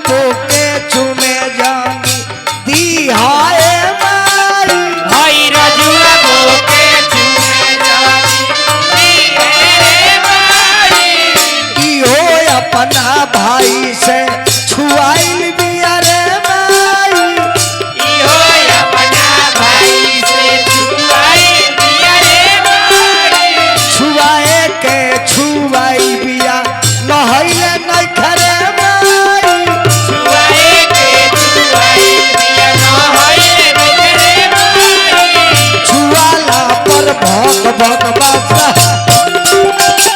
बोके चुमे जानी दी हाय माई भाई रजुआ बोके चुमे जानी दी रे माई इहो अपना भाई से छुआइल बिया रे माई इहो अपना भाई से छुआई दिया रे माई छुआए के छुआई बिया नहैले नहीं खरे माई छुआई के छुआई दिया न होए रे माई छुआला पर भौक भौक बासा छुआला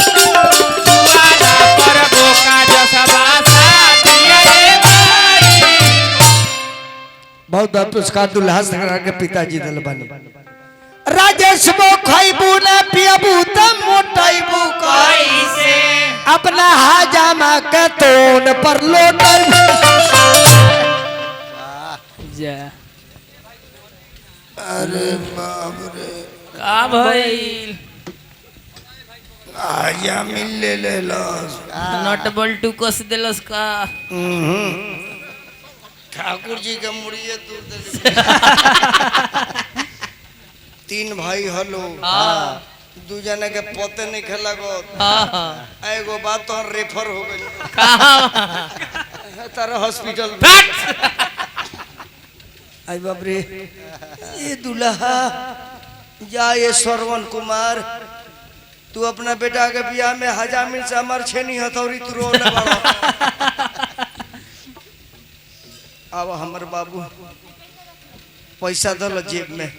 पर बोका जसा बासा दिया रे माई बहुत बहुत पुरस्कार दुल्हा संग्रह के पिताजी दल बनी राजेश बो खइबू ना पियबू त मोटाइबू कैसे अपना हाजामा के तोन पर लोटल जा अरे बाप रे का भइल आजा मिल ले लस नट बल्टू कस देलस का ठाकुर जी के मुड़िए तू तीन भाई हलो हां दू जने के पोते नहीं खेला गो हां एगो बात तो रेफर हो गई कहां तारा हॉस्पिटल आई बाप रे ये दुल्हा जा ये श्रवण कुमार तू अपना बेटा के बियाह में हजामिन से हमार छेनी हथौड़ी तू रो न बड़ा अब हमर बाबू पैसा दल जेब में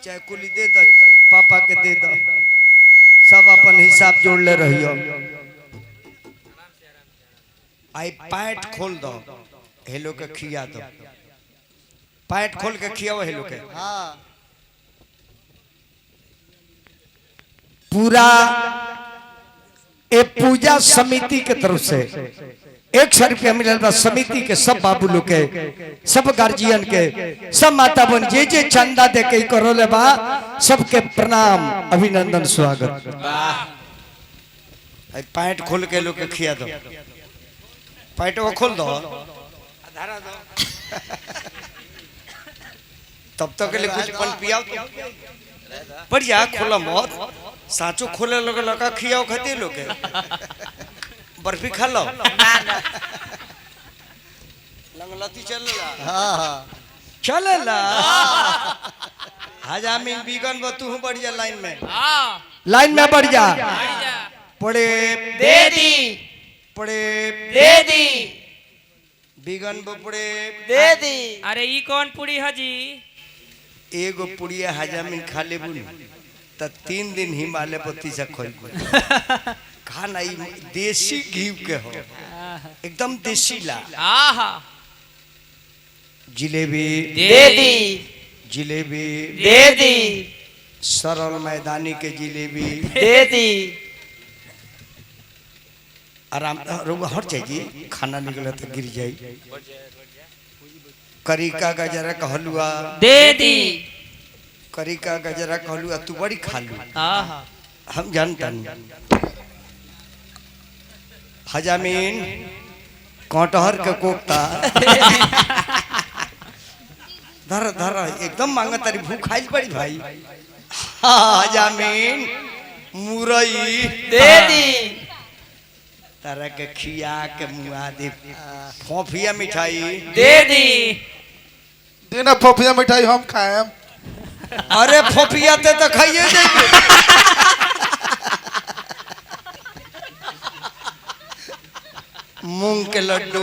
चाहे कुली दे दो पापा के दे दो सब अपन हिसाब जोड़ ले रहियो आई पैंट खोल दो हेलो के खिया दो पैंट खोल के खियाओ हेलो के हाँ पूरा ए पूजा समिति के तरफ से 100 रुपया मिलल बा समिति के सब बाबू लोग के सब गार्जियन के सब माता बहन जे जे चंदा दे के करोले बा सबके प्रणाम अभिनंदन स्वागत वाह पैंट खोल के लोग के खिया दो पैंट वो खोल दो धारा दो तब तक के लिए कुछ पन पियाओ बढ़िया खोला मत साचो खोले लोग लगा खियाओ खाते लोग बर्फी खा लो लंगलती चलेला हां हां चलेला हजामिन बीगन ब तू बढ़िया लाइन में हां लाइन में बढ़ जा पड़े दे दी पड़े दे दी बीगन ब पड़े दे दी अरे ई कौन पूरी हजी एगो पुड़िया हजामिन खा लेबू त 3 दिन हिमालय पत्ती से खोइबू खाना देसी घी के हो एकदम देसी ला आहा जिलेबी दे दी जिलेबी दे दी सरल मैदानी के जिलेबी दे दी आराम रुक हट जाइए खाना निकला तो गिर जाए करिका गजरा का हलवा दे दी करिका गजरा का हलवा तू बड़ी खा लू आहा हम जानता नहीं हजामीन कटहर के कोफ्ता धर धर एकदम मांगा तारी भूख खाई पड़ी भाई हजामीन मुरई दे दी तारा के खिया के मुआ दे फोफिया मिठाई दे दी देना फोफिया मिठाई हम खाएम अरे फोफिया ते तो खाइए देंगे मूंग के लड्डू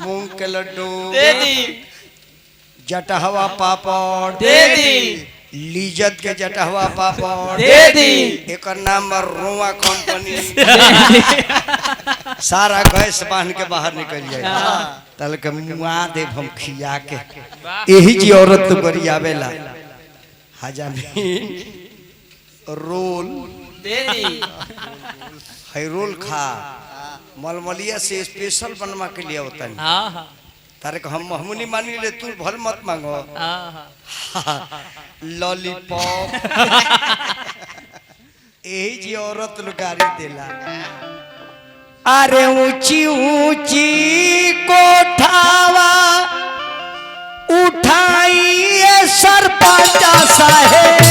मूंग के लड्डू दे दी जटहवा पापड़ दे दी लीजत के जटहवा पापड़ दे दी एक नाम रोआ कंपनी सारा गैस बांध के बाहर निकल जाए तल के मुआ दे हम खिया के यही जी औरत तो गरियावेला हजामीन रोल दे दी है रोल खा मलमलिया से स्पेशल बनवा के लिए होता है हाँ हाँ तारे को हम महमूनी मानी ले तू भल मत मांगो लॉलीपॉप यही जी औरत लुगारी देला अरे ऊंची ऊंची कोठावा उठाइए सरपंच साहेब,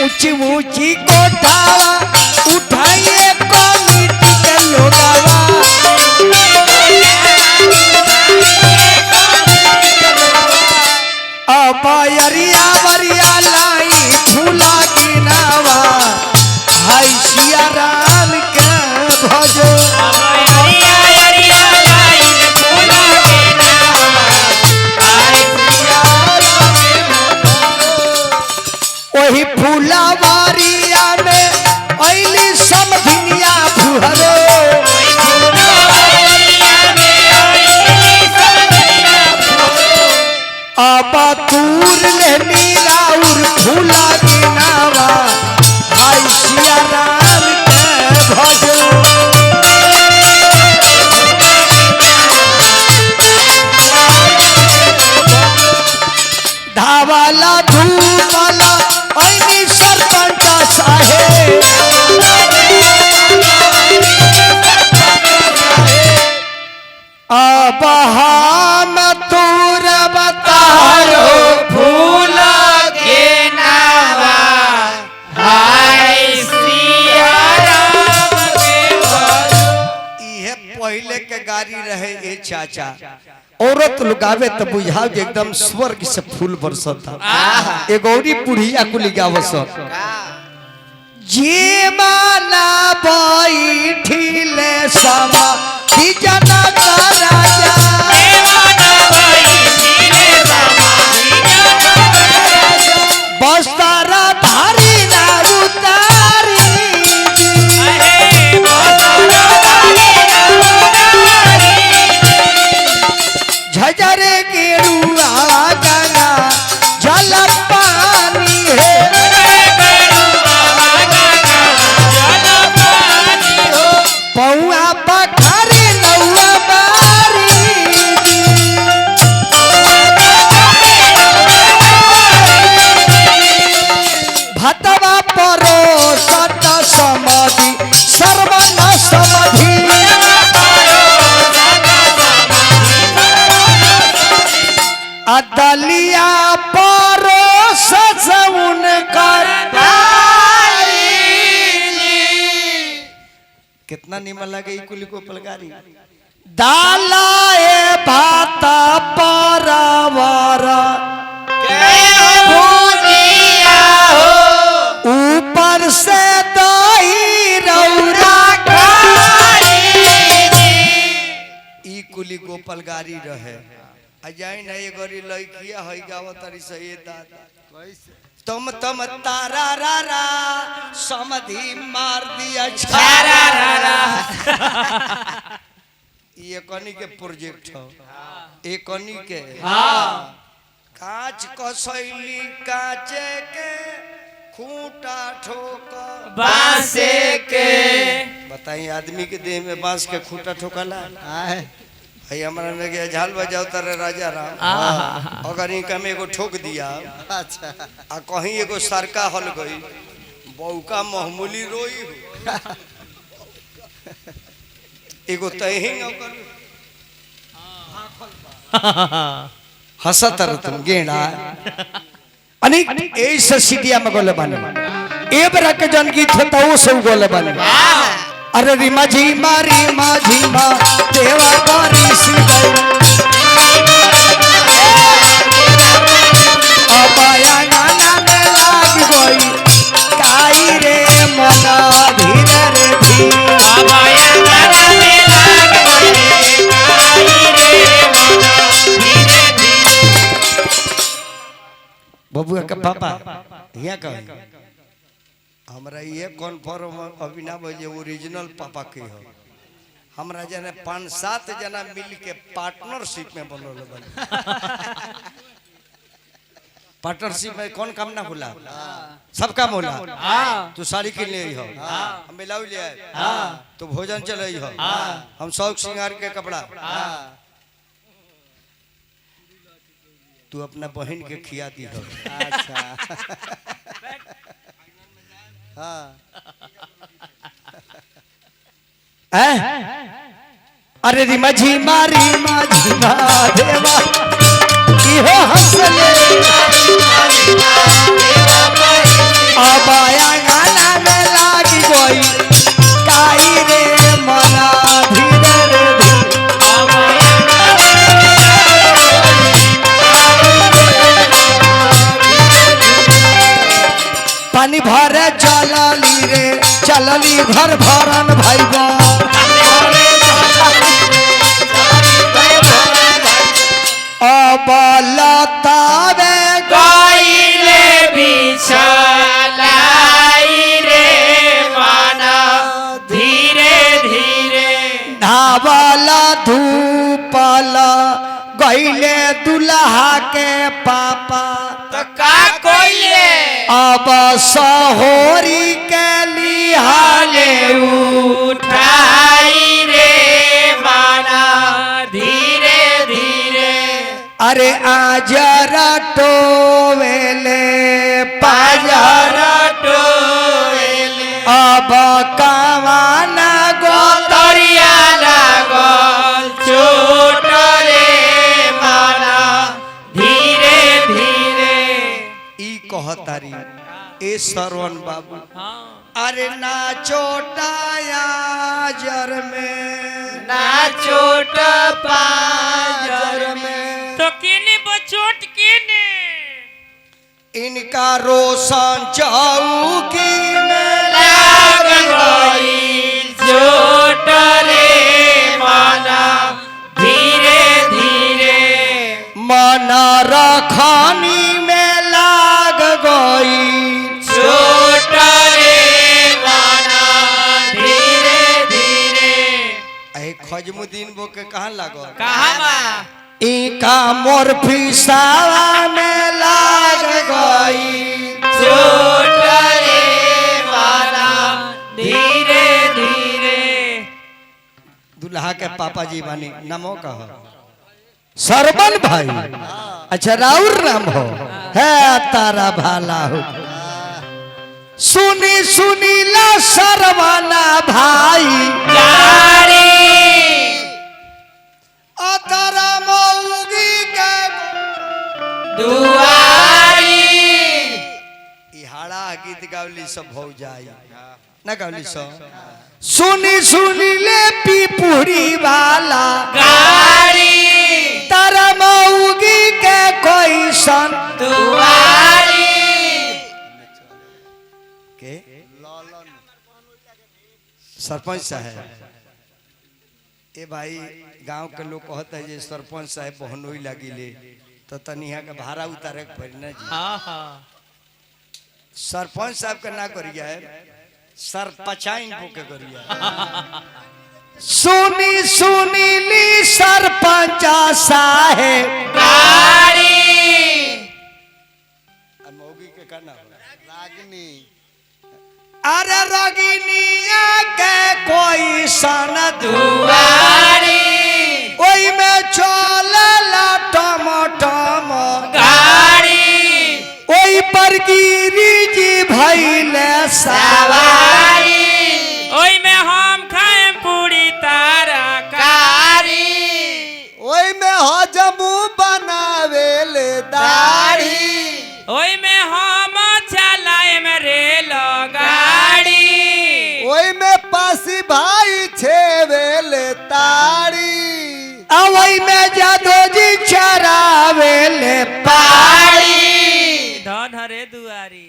ऊंची ऊंची कोठावा उठाइए कमिटी के लोगावा, अब अरिया वरिया लाई फूला गिनावा, हाय सिया राम के भजो। वही फूलावारिया में ऐली समधिनिया फुहरो, अब तूर लेनी राउर फूला गिनावा, हाय सिया राम के भजो। धावाला धूपाला ऐनी सरपंच साहेब, अब हम तूर बतारो फूल के नावा हाय सिया राम के भजो। इहे पहले के गाड़ी रहे ए चाचा, औरत लुगावे तो बुझाव जे एकदम स्वर्ग से फूल बरसता। एगौरी बुढ़िया को लिगावस जे माला बैठिले समा की जनक राजा, बस्तारा धारी ना उतारी, झजरे गेरुआ गंगा जल पानी है, पौआ पखारी नौआ बारी, भतवा परो सत समाधि सर्वना समाधि, अदलिया परो सजउन कर। कितना निमन लगे कुली को पलगारी। दालाए भात परवर ऊपर से दही रौरा ई कुली गोपाल गाड़ी रहे। अजाई नहीं गरी लइकिया हई गावतरी से ये दादा तुम तारा रा रा समधि मार दिया छारा रा रा। ये कनी के प्रोजेक्ट हो, ए कनी के कांच कसैली कांचे के खूंटा ठोकर बांसे के। बताइए आदमी के देह में बांस के खूंटा ठोकला भाई हमारा में गया झाल बजाओ तारे राजा राम। अगर इनका में एगो ठोक दिया अच्छा आ कहीं एगो सरका हल गई बौका महमूली रोई एगो तही हंसत तुम गेड़ा अनेक ऐसे सीटिया में गोले बने ए बरा के जन गीत होता वो सब गोले बने। अरे रीमा झीमा देवा बारी सिंगाई अबाया गाना में लाग गई काई रे मना धीरे रे धी अबाया गाना में लाग गई काई रे मना धीरे धीरे। बबुआ का पापा यहाँ कहे हमरा ये कन्फर्म अभी ना बजे ओरिजिनल पापा के हो। हमरा जने 5-7 जना मिल के पार्टनरशिप में बनल बन। पार्टनरशिप में कौन काम ना होला सब काम होला। तू साड़ी किन ले हो हम मिलाऊ ले तो भोजन चले हो हम शौक श्रृंगार के कपड़ा तू अपना बहन के खिया दी हो। अच्छा अरे री माझी मारी माझी देवा इहो हंसले अबाया गाना में लागी गई काई रे मना धीरे रे पानी भरे चलली घर भरन भाईबा अबलतावे गईले बिछलाई रे माना धीरे धीरे धावल धूपल गईले दुल्हा के पापा तो का कोइले अब सहोरी के लिहाले उठाई रे माना धीरे धीरे अरे आज रटोवेले पाजर टोएले अब कवाना तरिया लागल चोट रे माना धीरे धीरे ई कहतारी ए सरवन बाबू हाँ अरे ना चोटाया जर में ना चोट पाजर में तो किने बचोट किने इनका रोशन चौकी में लाग गई चोट रे माना धीरे धीरे मन रखनी में लाग गई चोट रे माना धीरे धीरे ऐ खजमुद्दीन बो के कहाँ लागो कहाँ बा इनका मोर फिसावा में लाग गई चोट रे माना धीरे धीरे दुल्हा के पापा जी बानी नमो कहो सरबन भाई अच्छा राउर नाम हो है तारा भाला हो सुनी सुनीला सरवाना भाई गाड़ी तारा मौगी के दुआरी इहाड़ा गीत गावली सब हो जाई ना गावली सब सुनी सुनीले पीपुरी वाला गाड़ी तारा मौगी के कोई सन दुआरी के सरपंच साहब ए भाई गांव के लोग कहते हैं जे सरपंच साहब बहनोई लगिले तो तनिया के भाड़ा उतारे के पड़ी ना जी हाँ हाँ सरपंच साहब के ना करिया है सरपंचाइन को के करिया सुनी सुनीली सरपंच साहेब गाड़ी मौगी के का नाम रागनी अरे रगिनिया के कोई सन दुआरी ओई में चलला टमटम गाड़ी ओई पर गिरी जी भइले सवारी ओई में हम खाए पूरी तारा कारी ओई में हजमू बनावेले दाढ़ी ओई में हम चलाए में रेल गाड़ी ओई में पासी भाई छेवेले ताड़ी ओई में जादो जी चरावेले पाड़ी धन हरे दुआरी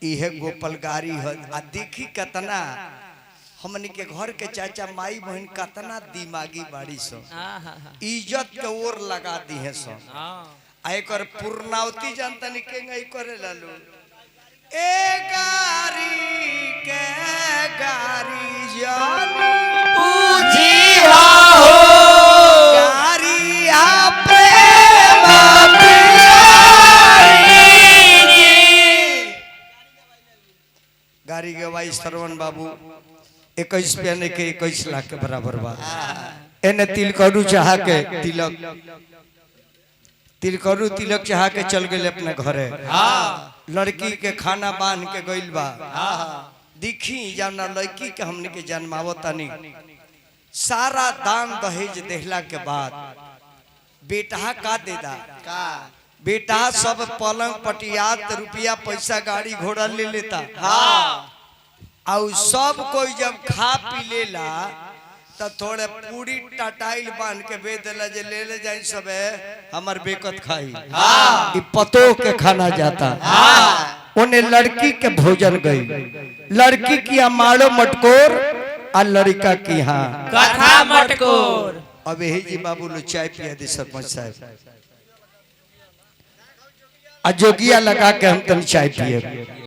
इहे गोपाल गाड़ी है आ देखी कतना हमनी के घर के चाचा माई बहन कतना दिमागी बाड़ी सो इज्जत के ओर लगा दी है सो आ एकर पूर्णावती जनता निके गई करे लालू ए गाड़ी के गाड़ी जानी पूछी हो गाड़ी आ प्रेम गाड़ी के भाई सरवन बाबू 21 पे के 21 लाख के बराबर बा एने तिल करू चाह के तिलक तिलकरू तिलक चाह के चल गए अपने घरे। लड़की के खाना बांध के गइल बा। दिखी जाना लड़की के हमने के जन्मावतानी सारा दान दहेज देहला के बाद बेटा का देदा का बेटा सब पलंग पटियात रुपया पैसा गाड़ी घोड़ा ले लेता। और सब कोई जब खा पी लेला तो थोड़े पूरी टटाइल बांध के बेच देला जे ले जाए सब हमार बेकत खाई। ई पतो के खाना जाता। उन्हें लड़की के भोजन गई। लड़की की अमाड़ो मटकोर और लड़का की यहाँ कथा मटकोर। अब यही जी बाबू लो चाय पिया दे सरपंच साहब। अजोगिया लगा के हम तन चाय पिए।